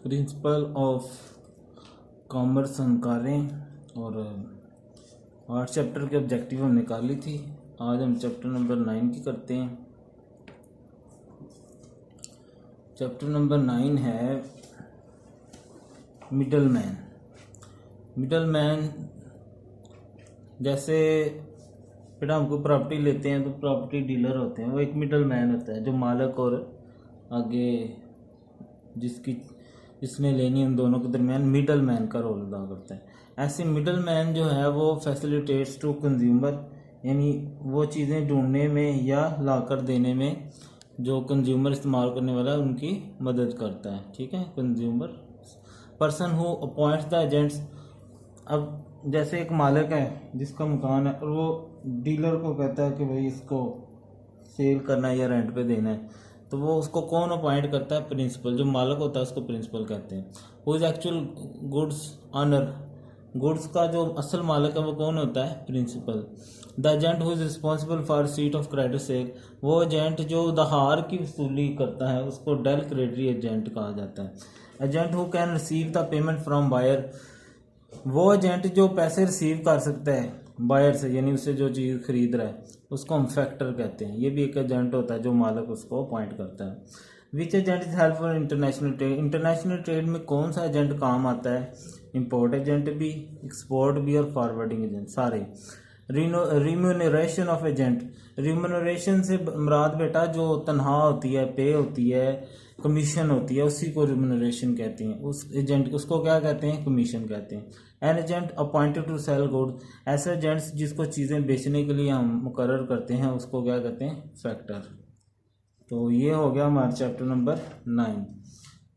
Principle of commerce हम कर रहे हैं और 8 चैप्टर के ऑब्जेक्टिव हम निकाल ली थी। आज हम चैप्टर नंबर 9 की करते हैं। चैप्टर नंबर 9 है मिडल मैन। मिडल मैन जैसे फिर हम कोई प्रॉपर्टी लेते हैं तो प्रॉपर्टी डीलर होते हैं, वो एक मिडल मैन होता है जो मालिक और आगे जिसकी इसने लेनी उन दोनों के दरमियान मिडल मैन का रोल अदा करता है। ऐसे मिडल मैन जो है वो फैसिलिटेट्स टू कंज्यूमर, यानी वो चीज़ें ढूंढने में या लाकर देने में जो कंज्यूमर इस्तेमाल करने वाला है उनकी मदद करता है। ठीक है, consumer person who appoints the agents. अब जैसे एक मालिक है जिसका मकान है और वो डीलर को कहता है कि भाई इसको सेल करना है या रेंट पे देना है, तो वो उसको कौन अपॉइंट करता है? प्रिंसिपल। जो मालिक होता है उसको प्रिंसिपल कहते हैं। वो is actual goods owner, goods का जो असल मालिक है वो कौन होता है? Principal. The agent who is responsible for receipt of credit sale, वो एजेंट जो उधार की वसूली करता है उसको डेल क्रेडिटरी एजेंट कहा जाता है। Agent who can receive the payment from buyer, वो एजेंट जो पैसे रिसीव कर सकता है बायर से, यानी उससे जो चीज़ खरीद रहा है, उसको हम फैक्टर कहते हैं। ये भी एक एजेंट होता है जो मालिक उसको अपॉइंट करता है। Which agent is help for international trade, international trade में कौन सा एजेंट काम आता है? इंपोर्ट एजेंट भी, एक्सपोर्ट भी और फॉरवर्डिंग एजेंट सारे। रिम्यूनरेशन ऑफ एजेंट, रिम्यूनरेशन से मुराद बेटा जो तनख्वाह होती है, पे होती है, कमीशन होती है, उसी को रिम्यूनरेशन कहते हैं। उस एजेंट उसको क्या कहते हैं? कमीशन कहते हैं। An agent appointed to sell goods, ऐसे एजेंट्स जिसको चीज़ें बेचने के लिए हम मुकर्रर करते हैं उसको क्या कहते हैं? फैक्टर। तो ये हो गया हमारा चैप्टर नंबर 9।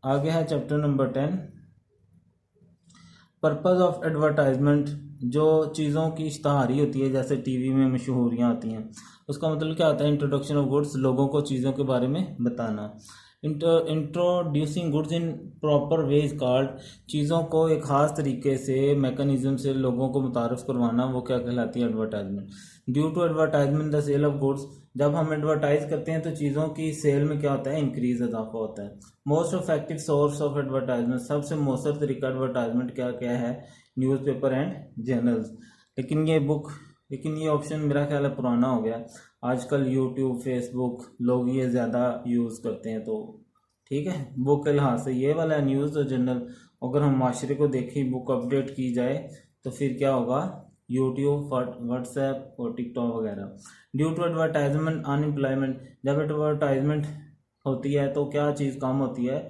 आगे है chapter number 10, purpose of advertisement. जो चीज़ों की इश्तहारी होती है, जैसे टीवी में मशहूरियाँ आती हैं, उसका मतलब क्या होता है? इंट्रोडक्शन ऑफ गुड्स, लोगों को चीज़ों के बारे में बताना। Introducing goods in proper way is called, चीज़ों को एक ख़ास तरीके से मैकेनिज्म से लोगों को मुतारफ़ करवाना, वो क्या कहलाती है? Advertisement. Due to advertisement the sale of goods, जब हम एडवर्टाइज करते हैं तो चीज़ों की सेल में क्या होता है? इंक्रीज, इजाफा होता है। Most effective source of advertisement, सबसे मौसर तरीका एडवर्टाइजमेंट क्या क्या है? Newspaper and journals. लेकिन ये ऑप्शन मेरा ख्याल है पुराना हो गया। आजकल यूट्यूब, फेसबुक लोग ये ज़्यादा यूज़ करते हैं, तो ठीक है, बुक के लिहाज से ये वाला न्यूज़ और जर्नल। अगर हम माशरे को देखें, बुक अपडेट की जाए तो फिर क्या होगा? यूट्यूब, व्हाट्सएप और टिकटॉक वगैरह। ड्यू टू एडवर्टाइजमेंट अनएम्प्लॉयमेंट, जब एडवर्टाइजमेंट होती है तो क्या चीज़ कम होती है?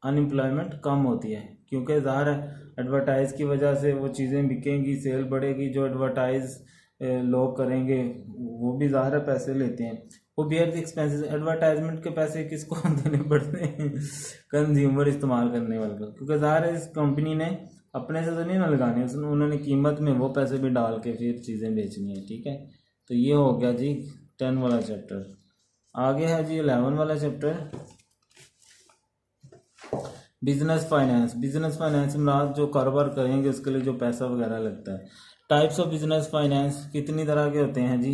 अनएम्प्लॉयमेंट कम होती है, क्योंकि ज़ाहिर है एडवर्टाइज की वजह से वो चीज़ें बिकेंगी, सेल बढ़ेगी। जो एडवर्टाइज लोग करेंगे वो भी ज़ाहिर है पैसे लेते हैं। वो बियर द एक्सपेंसेस, एडवर्टाइजमेंट के पैसे किसको देने पड़ते हैं? कंज्यूमर इस्तेमाल करने वाले को, क्योंकि ज़ाहिर है इस कंपनी ने अपने से तो नहीं ना लगाने, उसने उन्होंने कीमत में वो पैसे भी डाल के फिर चीज़ें बेचनी है। ठीक है, तो ये हो गया जी 10 वाला चैप्टर। आगे है जी 11 वाला chapter, business finance. Business finance में आप जो कारोबार करेंगे उसके लिए जो पैसा वगैरह लगता है। टाइप्स ऑफ बिजनेस फाइनेंस कितनी तरह के होते हैं जी?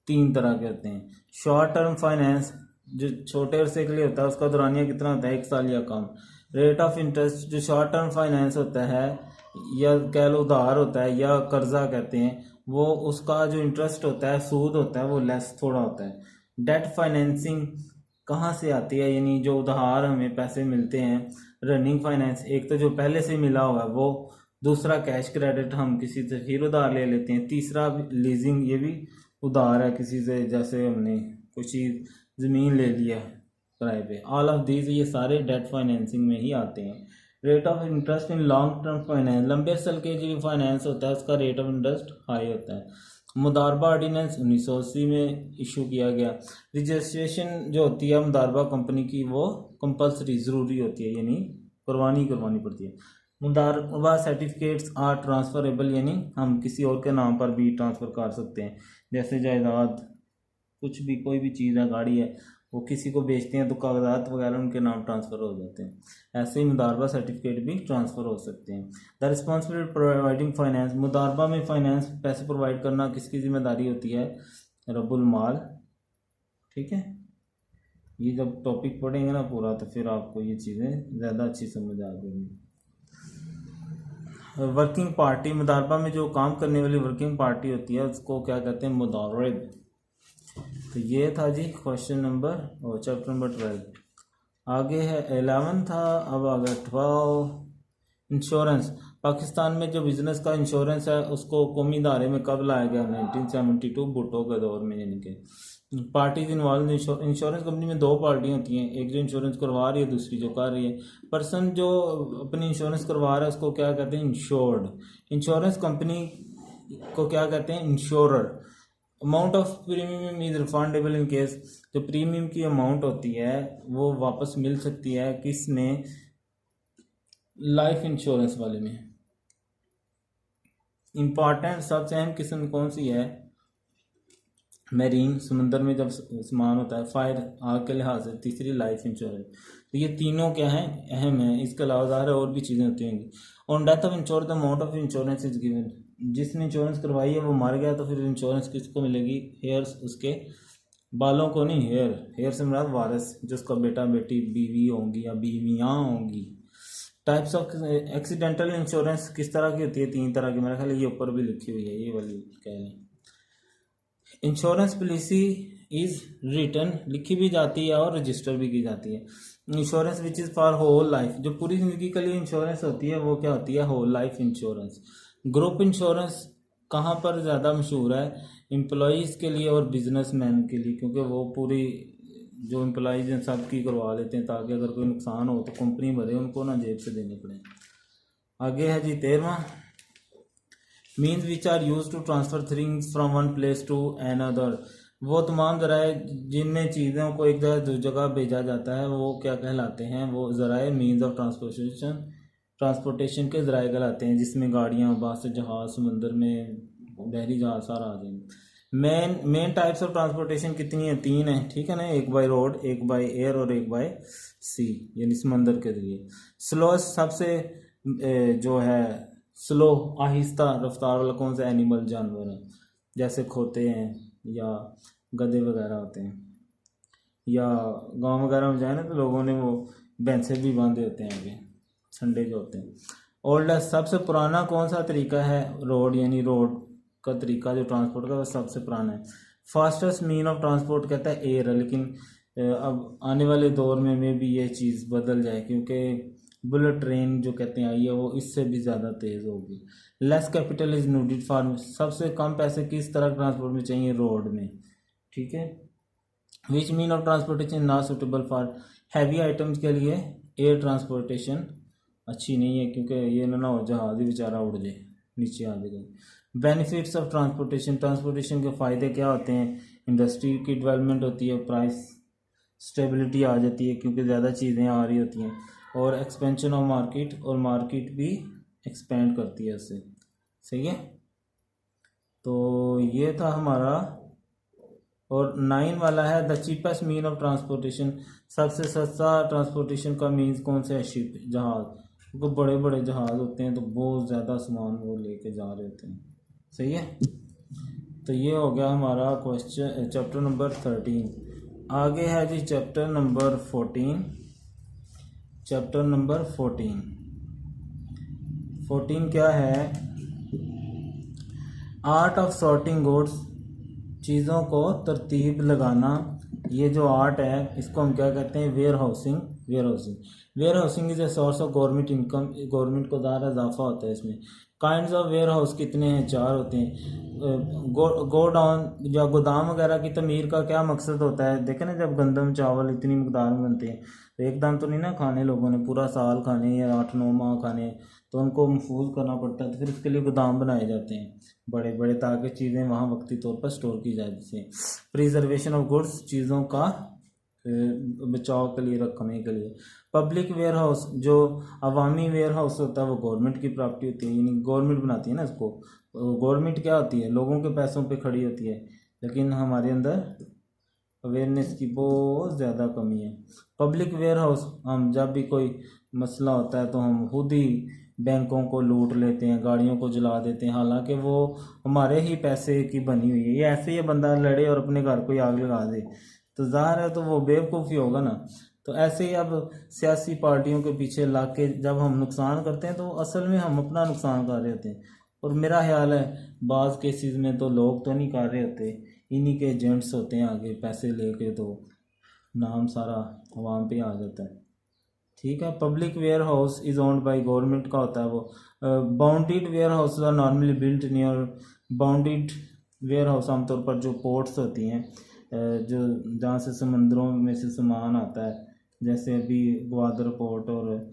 3 तरह के होते हैं। शॉर्ट टर्म फाइनेंस जो छोटे अरसे के लिए होता है, उसका दौरानिया कितना होता है? 1 साल या कम। रेट ऑफ इंटरेस्ट, जो शॉर्ट टर्म फाइनेंस होता है या कह लो उधार होता है या कर्जा कहते हैं, वो उसका जो इंटरेस्ट होता है, सूद होता है, वो लेस थोड़ा होता है। डेट फाइनेंसिंग कहाँ से आती है? यानी जो उधार हमें पैसे मिलते हैं। रनिंग फाइनेंस, एक तो जो पहले से मिला हुआ है वो, दूसरा कैश क्रेडिट, हम किसी से फिर उधार ले लेते हैं। तीसरा लीजिंग, ये भी उधार है किसी से, जैसे हमने कुछ चीज़ ज़मीन ले लिया है किराए पे। ऑल ऑफ दीज ये सारे डेट फाइनेंसिंग में ही आते हैं। Rate of interest in long term finance, लंबे अरसे के जो फाइनेंस होता है उसका रेट ऑफ इंटरेस्ट हाई होता है। मुदारबा ऑर्डिनेंस 1980 में इशू किया गया। रजिस्ट्रेशन जो होती है मुदारबा कंपनी की, वो कंपलसरी, ज़रूरी होती है, यानी करवानी पड़ती है। मुदारबा सर्टिफिकेट्स आर ट्रांसफरेबल, यानी हम किसी और के नाम पर भी ट्रांसफ़र कर सकते हैं। जैसे जायदाद, कुछ भी, कोई भी चीज़ है, गाड़ी है, वो किसी को बेचते हैं तो कागजात वगैरह उनके नाम ट्रांसफ़र हो जाते हैं। ऐसे ही मुदारबा सर्टिफिकेट भी ट्रांसफ़र हो सकते हैं। द रिस्पॉन्सिबिलिटी प्रोवाइडिंग फाइनेंस, मुदारबा में फाइनेंस पैसे प्रोवाइड करना किसकी जिम्मेदारी होती है? रब्बुल माल। ठीक है, ये जब टॉपिक पढ़ेंगे ना पूरा तो फिर आपको ये चीज़ें ज़्यादा अच्छी समझ आ जाएंगी। वर्किंग पार्टी, मुदारबा में जो काम करने वाली वर्किंग पार्टी होती है उसको क्या कहते हैं, मुदारिब। तो ये था जी क्वेश्चन नंबर और चैप्टर नंबर 12। आगे है 11 था, अब आ गया 12। इंश्योरेंस, पाकिस्तान में जो बिजनेस का इंश्योरेंस है उसको कौमी दायरे में कब लाया गया? 1972, भुट्टो के दौर में। यानी कि पार्टीज इन्वॉल्व, इंश्योरेंस कंपनी में दो पार्टियां होती हैं, एक जो इंश्योरेंस करवा रही है, दूसरी जो कर रही है। पर्सन जो अपनी इंश्योरेंस करवा रहा है उसको क्या कहते हैं? इंश्योर्ड। इंश्योरेंस कंपनी को क्या कहते हैं? Insurer. Amount of premium is refundable in case, जो प्रीमियम की अमाउंट होती है वो वापस मिल सकती है किस में? लाइफ इंश्योरेंस वाले में। इंपॉर्टेंट सबसे अहम किस्म कौन सी है? मैरीन, समुद्र में जब सामान होता है। फायर, आग के लिहाज से। तीसरी लाइफ इंश्योरेंस। तो ये तीनों क्या है? अहम है। इसके अलावा ज़ाहिर और भी चीज़ें होती होंगी। On death of ensure the amount of insurance is given, जिसने इंश्योरेंस करवाई है वो मर गया तो फिर इंश्योरेंस किसको मिलेगी? हेयर्स, उसके बालों को नहीं। हेयर से मुराद वारिस, जो उसका बेटा बेटी बीवी होंगी या बीवियाँ होंगी। टाइप्स ऑफ एक्सीडेंटल इंश्योरेंस किस तरह की होती है? 3 तरह की, मेरा ख्याल ये ऊपर भी लिखी हुई है, ये वाली कह रहे हैं। इंश्योरेंस पॉलिसी इज रिटर्न, लिखी भी जाती है और रजिस्टर भी की जाती है। Insurance which is for whole life, जो पूरी ज़िंदगी के लिए इंश्योरेंस होती है वो क्या होती है? Whole life insurance. Group insurance कहाँ पर ज़्यादा मशहूर है? एम्प्लॉयज़ के लिए और बिजनेसमैन के लिए, क्योंकि वो पूरी जो एम्प्लॉयज़ हैं सब की करवा लेते हैं ताकि अगर कोई नुकसान हो तो कंपनी भरे, उनको ना जेब से देने पड़े। आगे है जी 13वां, means which are use to transfer things from one place to another, वो तमाम ज़राए जिनमें चीज़ों को एक जगह दूसरी जगह भेजा जाता है वो क्या कहलाते हैं? वो ज़राए मीन्स ऑफ ट्रांसपोर्टेशन के ज़राए कहलाते हैं, जिसमें गाड़ियाँ, बस, जहाज़, समुद्र में बहरी जहाज़ सारा आ जाएंगे। मेन टाइप्स ऑफ ट्रांसपोर्टेशन कितनी है? 3 है, ठीक है ना। एक बाय रोड, एक बाय एयर और एक बाय सी, यानी समंदर के जरिए। स्लोएस्ट सबसे जो है स्लो, आहिस्ता रफ्तार वाला कौन सा एनिमल, जानवर है? जैसे खोते हैं या गधे वगैरह होते हैं, या गांव वगैरह में जाए ना तो लोगों ने वो भैंसे भी बांधे होते हैं आगे, संडे जो होते हैं। ओल्डेस्ट, सबसे पुराना कौन सा तरीका है? रोड, यानी रोड का तरीका जो ट्रांसपोर्ट का वो सबसे पुराना है। फास्टेस्ट मीन ऑफ ट्रांसपोर्ट कहता है एयर, लेकिन अब आने वाले दौर में भी ये चीज़ बदल जाए, क्योंकि बुलेट ट्रेन जो कहते हैं आई है वो इससे भी ज़्यादा तेज़ होगी। Less capital is needed for, सबसे कम पैसे किस तरह ट्रांसपोर्ट में चाहिए? रोड में, ठीक है। Which mean of transportation not suitable for heavy items के लिए एयर ट्रांसपोर्टेशन अच्छी नहीं है, क्योंकि ये ना हो जहाज़ ही बेचारा उड़ जाए, नीचे आ जाएगा। बेनिफिट्स ऑफ ट्रांसपोर्टेशन, ट्रांसपोर्टेशन के फ़ायदे क्या होते हैं? इंडस्ट्री की डेवलपमेंट होती है, प्राइस स्टेबिलिटी आ जाती है क्योंकि ज़्यादा चीज़ें आ रही होती हैं, और एक्सपेंशन ऑफ मार्केट, और मार्केट भी एक्सपेंड करती है उससे, सही है। तो ये था हमारा। और 9 वाला है the cheapest mean of transportation, सबसे सस्ता ट्रांसपोर्टेशन का मीन्स कौन सा है? शिप, जहाज़, क्योंकि बड़े बड़े जहाज़ होते हैं तो बहुत ज़्यादा सामान वो लेके जा रहे होते हैं, सही है। तो ये हो गया हमारा क्वेश्चन चैप्टर नंबर 13। आगे है जी चैप्टर नंबर 14। चैप्टर नंबर 14 क्या है? आर्ट ऑफ सॉर्टिंग गुड्स, चीज़ों को तरतीब लगाना। ये जो आर्ट है इसको हम क्या कहते हैं? Warehousing. Warehousing is a source of government income, government को ज़्यादा इजाफा होता है इसमें। काइंड्स ऑफ वेयर हाउस कितने हैं? 4 होते हैं। गोडाउन या गोदाम वगैरह की तमीर का क्या मकसद होता है? देखें ना, जब गंदम चावल इतनी मकदार में बनते हैं तो एकदम तो नहीं ना खाने लोगों ने, पूरा साल खाने या 8-9 माह खाने, तो उनको महफूज करना पड़ता है, तो फिर उसके लिए गोदाम बनाए जाते हैं बड़े बड़े, ताकि चीज़ें वहाँ वक्ती तौर पर स्टोर की जाए। जैसे प्रिजर्वेशन ऑफ गुड्स, चीज़ों का बचाव के लिए, रखने के लिए। पब्लिक वेयर हाउस, जो अवामी वेयर हाउस होता है वो गवर्नमेंट की प्रॉपर्टी होती है, यानी गवर्नमेंट बनाती है ना इसको। गवर्नमेंट क्या होती है? लोगों के पैसों पे खड़ी होती है, लेकिन हमारे अंदर अवेयरनेस की बहुत ज़्यादा कमी है। पब्लिक वेयर हाउस, हम जब भी कोई मसला होता है तो हम खुद ही बैंकों को लूट लेते हैं, गाड़ियों को जला देते हैं, हालांकि वो हमारे ही पैसे की बनी हुई है। ये ऐसे ही बंदा लड़े और अपने घर को ही आग लगा दे तो ज़ाहिर है तो वो बेवकूफ़ी होगा ना। तो ऐसे ही अब सियासी पार्टियों के पीछे लग के जब हम नुकसान करते हैं तो असल में हम अपना नुकसान कर रहे होते हैं। और मेरा ख्याल है बाज़ केसेस में तो लोग तो नहीं कर रहे होते, इन्हीं के एजेंट्स होते हैं आगे पैसे लेके, तो नाम सारा अवाम पे आ जाता है। ठीक है। Public warehouse is owned by government का होता है वो। Bonded warehouse are normally built near bonded warehouse आमतौर पर जो पोर्ट्स होती हैं, जो जहाँ से समंदरों में से सामान आता है, जैसे अभी ग्वादर पोर्ट और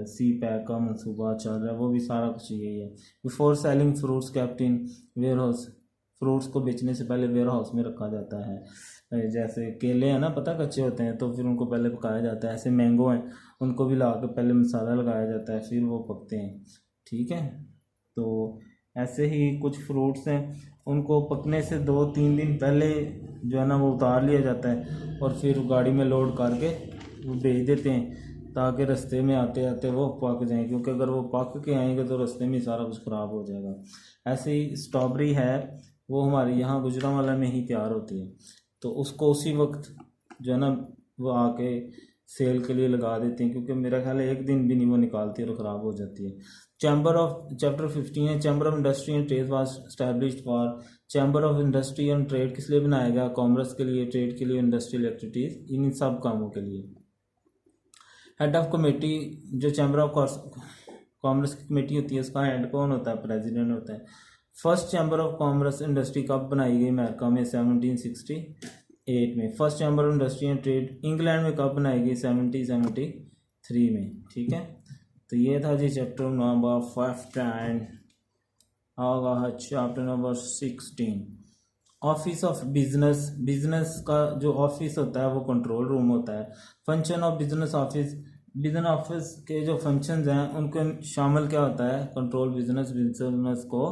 सी पैक का मंसूबा चल रहा है, वो भी सारा कुछ यही है। Before selling fruits kept in warehouse, fruits को बेचने से पहले वेयर हाउस में रखा जाता है। जैसे केले हैं ना, पता कच्चे होते हैं तो फिर उनको पहले पकाया जाता है। ऐसे मैंगो हैं, उनको भी ला के पहले मसाला लगाया जाता है, फिर वो पकते हैं। ठीक है। तो ऐसे ही कुछ फ्रूट्स हैं, उनको पकने से 2-3 दिन पहले जो है ना वो उतार लिया जाता है और फिर गाड़ी में लोड करके वो भेज देते हैं ताकि रास्ते में आते आते वो पक जाएं, क्योंकि अगर वो पक के आएंगे तो रास्ते में सारा कुछ ख़राब हो जाएगा। ऐसे ही स्ट्रॉबेरी है, वो हमारे यहाँ गुजरांवाला में ही तैयार होती है, तो उसको उसी वक्त जो है ना वो आके सेल के लिए लगा देते हैं, क्योंकि मेरा ख्याल है एक दिन भी नहीं वो निकालती और ख़राब हो जाती है। चैप्टर 15 है, chamber of industry and trade was established for. Chamber of industry and trade किस लिए बनाया गया? कॉमर्स के लिए, ट्रेड के लिए, इंडस्ट्रियल एक्टिविटीज़, इन सब कामों के लिए। हेड ऑफ कमेटी, जो चैम्बर ऑफ कॉमर्स की कमेटी होती है उसका हेड कौन होता है? प्रेसिडेंट होता है। First chamber of commerce industry कब बनाई गई? अमेरिका में 1768 में। First chamber of industry and trade England में कब बनाई गई? 1773 में। ठीक है। तो ये था जी चैप्टर नंबर 15। आगा chapter number 16, office of business. Business का जो ऑफिस होता है वो कंट्रोल रूम होता है। Function of business office, business office के जो फंक्शंस हैं उनको शामिल क्या होता है? कंट्रोल बिजनेस, बिजनेस को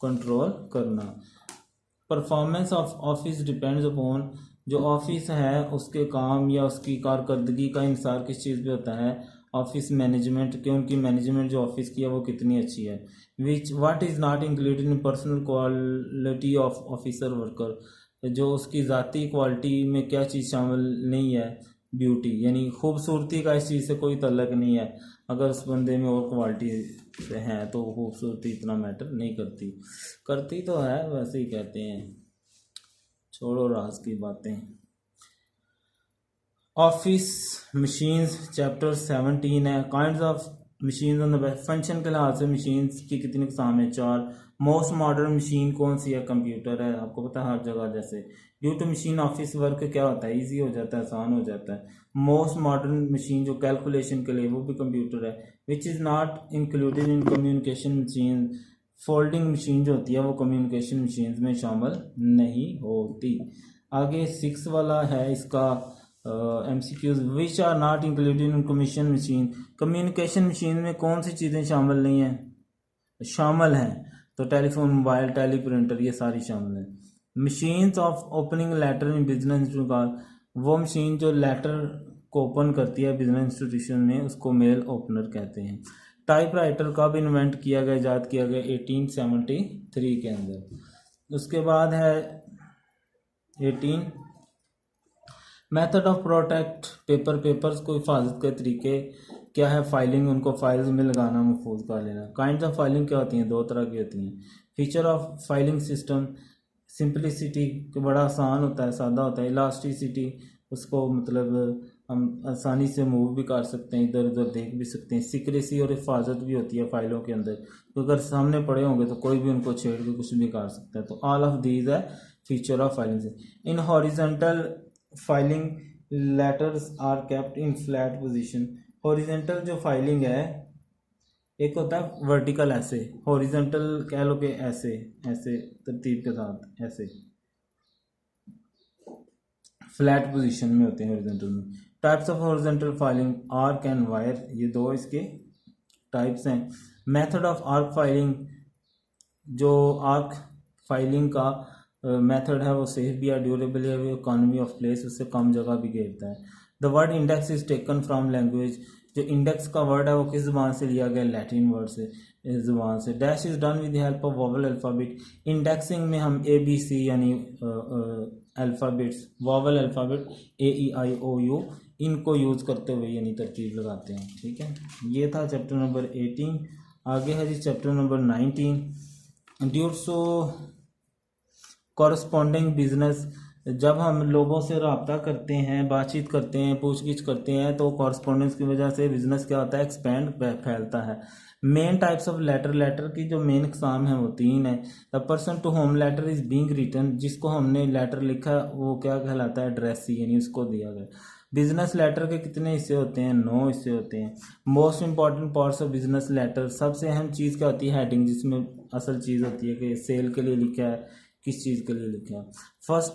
कंट्रोल करना। Performance of office depends upon, जो ऑफिस है उसके काम या उसकी कारकर्दगी का इंसार किस चीज़ पे होता है? ऑफिस मैनेजमेंट के, उनकी मैनेजमेंट जो ऑफिस की है वो कितनी अच्छी है। What is not included in personal quality of officer worker, जो उसकी ज़ाती क्वालिटी में क्या चीज़ शामिल नहीं है? ब्यूटी, यानी खूबसूरती का इस चीज़ से कोई तल्लक नहीं है। अगर उस बंदे में और क्वालिटी है तो खूबसूरती इतना मैटर नहीं करती, करती तो है, वैसे ही कहते हैं, छोड़ो राज की बातें। ऑफिस मशीन्स चैप्टर 17 है। Kinds of machines on the best, function के लिहाज से मशीन्स की कितनी किस्म है? 4। मोस्ट मॉडर्न मशीन कौन सी है? कंप्यूटर है, आपको पता है हर जगह। जैसे due to machine office work क्या होता है? ईजी हो जाता है, आसान हो जाता है। मोस्ट मॉडर्न मशीन जो कैलकुलेशन के लिए, वो भी कंप्यूटर है। Which is not included in communication machine, folding machine जो होती है वो कम्युनिकेशन मशीन में शामिल नहीं होती। आगे 6 वाला है इसका MCQs, which are not included in commission machine. Communication machine में कौन सी चीज़ें शामिल नहीं हैं? शामिल हैं, तो टेलीफोन, मोबाइल, टेली प्रिंटर, ये सारी शामिल हैं। Machines of opening letter in business institute, वो मशीन जो लेटर को ओपन करती है बिजनेस इंस्टीट्यूशन में, उसको मेल ओपनर कहते हैं। टाइपराइटर कब इन्वेंट किया गया, ईजाद किया गया? 1873 के अंदर। उसके बाद है 18 method of protect paper, papers को हिफाजत के तरीके क्या है? फाइलिंग, उनको फाइल्स में लगाना, महफूज कर लेना। काइंड्स ऑफ फाइलिंग क्या होती हैं? 2 तरह की होती हैं। Feature of filing system, simplicity, बड़ा आसान होता है, सादा होता है। इलास्टिसिटी, उसको मतलब हम आसानी से मूव भी कर सकते हैं, इधर उधर देख भी सकते हैं। सीक्रेसी और हिफाजत भी होती है फाइलों के अंदर, तो अगर सामने पड़े होंगे तो कोई भी उनको छेड़ के कुछ भी कर सकता है। तो ऑल ऑफ दीज है feature of filing. In horizontal filing letters are kept in flat position. Horizontal जो फाइलिंग है, एक होता है वर्टिकल, ऐसे हॉरिजेंटल कह लो कि ऐसे ऐसे तरतीब के साथ, ऐसे फ्लैट पोजीशन में होते हैं हॉरिजेंटल में। Types of horizontal filing, arc and wire, ये 2 इसके टाइप्स हैं। मेथड ऑफ आर्क फाइलिंग, जो आर्क फाइलिंग का मेथड है वो सेफ भी है, ड्यूरेबल है, वो इकोनॉमी ऑफ प्लेस, उससे कम जगह भी घेरता है। The word index is taken from language, जो इंडेक्स का वर्ड है वो किस ज़बान से लिया गया? लैटिन वर्ड से, इस ज़बान से। Dash is done with the help of vowel alphabet, indexing में हम ABC यानी अल्फ़ाबेट्स, वावल अल्फ़ाबेट AEIOU, इनको यूज़ करते हुए यानी तरकीब लगाते हैं। ठीक है, ये था चैप्टर नंबर 18। आगे है जी चैप्टर नंबर 19, ड्यूसो कॉरस्पॉन्डिंग बिजनेस। जब हम लोगों से रब्ता करते हैं, बातचीत करते हैं, पूछगिछ करते हैं, तो कॉरस्पॉन्डेंस की वजह से बिजनेस क्या होता है, एक्सपेंड फैलता है। Main types of letter, letter की जो मेन इकसाम है वो 3 है। The person to whom letter is being written, जिसको हमने लेटर लिखा वो क्या कहलाता है, एड्रेसी, यानी उसको दिया गया। बिजनेस लेटर के कितने हिस्से होते हैं, 9 हिस्से होते हैं। Most important parts of business letter, सबसे अहम चीज़ क्या होती है, हेडिंग, जिसमें असल चीज़ होती है कि सेल के लिए लिखा है, किस चीज़ के लिए लिखा है। First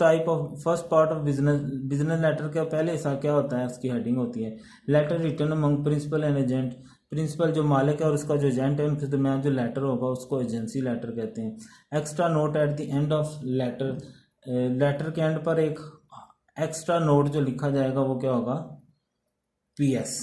part of business letter का पहले हिस्सा क्या होता है, उसकी हेडिंग होती है letter written among principal and agent. Principal जो मालिक है और उसका जो एजेंट है, उनके दरमियान जो लेटर होगा उसको एजेंसी लेटर कहते हैं। Extra note at the end of letter, letter के एंड पर एक एक्स्ट्रा नोट जो लिखा जाएगा वो क्या होगा, PS।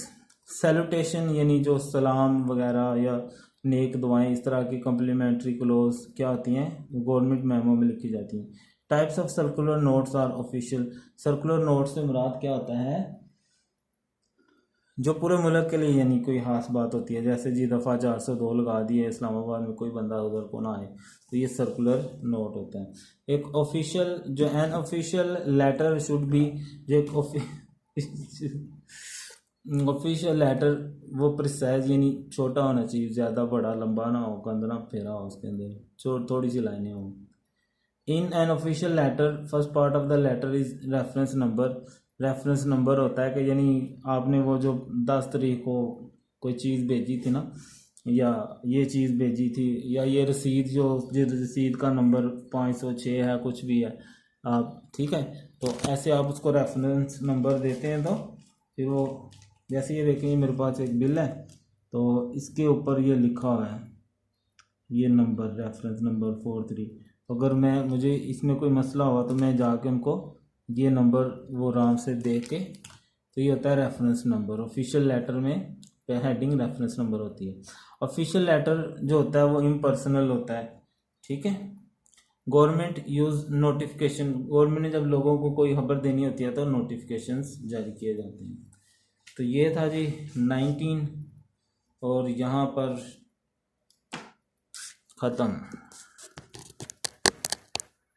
सैल्यूटेशन यानी जो सलाम वगैरह या नेक दुआएं, इस तरह की कम्प्लीमेंट्री क्लोज क्या होती हैं, गवर्नमेंट मेमो में लिखी जाती हैं। Types of circular notes are official. Circular notes से मुराद क्या होता है, जो पूरे मुल्क के लिए यानी कोई खास बात होती है, जैसे जी दफ़ा 402 लगा दिए, इस्लामाबाद में कोई बंदा उधर को ना आए, तो ये सर्कुलर नोट होता है। एक ऑफिशियल, जो an official letter should be, जो एक ऑफिशियल लेटर वो प्रिसाइज यानी छोटा होना चाहिए, ज़्यादा बड़ा लंबा ना हो, कंदना फेरा हो उसके अंदर, थोड़ी सी लाइनें हों। In an official letter first part of the letter is reference number. Reference number होता है कि यानी आपने वो जो 10 तारीख को कोई चीज़ भेजी थी ना, या ये चीज़ भेजी थी, या ये रसीद जो जिस रसीद का नंबर 506 है, कुछ भी है आप, ठीक है, तो ऐसे आप उसको रेफरेंस नंबर देते हैं। तो फिर वो जैसे ये देखेंगे मेरे पास एक बिल है, तो इसके ऊपर ये लिखा हुआ है, ये नंबर रेफरेंस नंबर 43। अगर मुझे इसमें कोई मसला हुआ तो मैं जाके उनको ये नंबर वो आराम से देख के, तो ये होता है रेफरेंस नंबर। ऑफिशियल लेटर में हेडिंग रेफरेंस नंबर होती है। ऑफिशियल लेटर जो होता है वो इम्पर्सनल होता है। ठीक है, गवर्नमेंट यूज़ नोटिफिकेशन, गवर्नमेंट ने जब लोगों को कोई खबर देनी होती है तो नोटिफिकेशंस जारी किए जाते हैं। तो ये था जी 19, और यहाँ पर ख़त्म।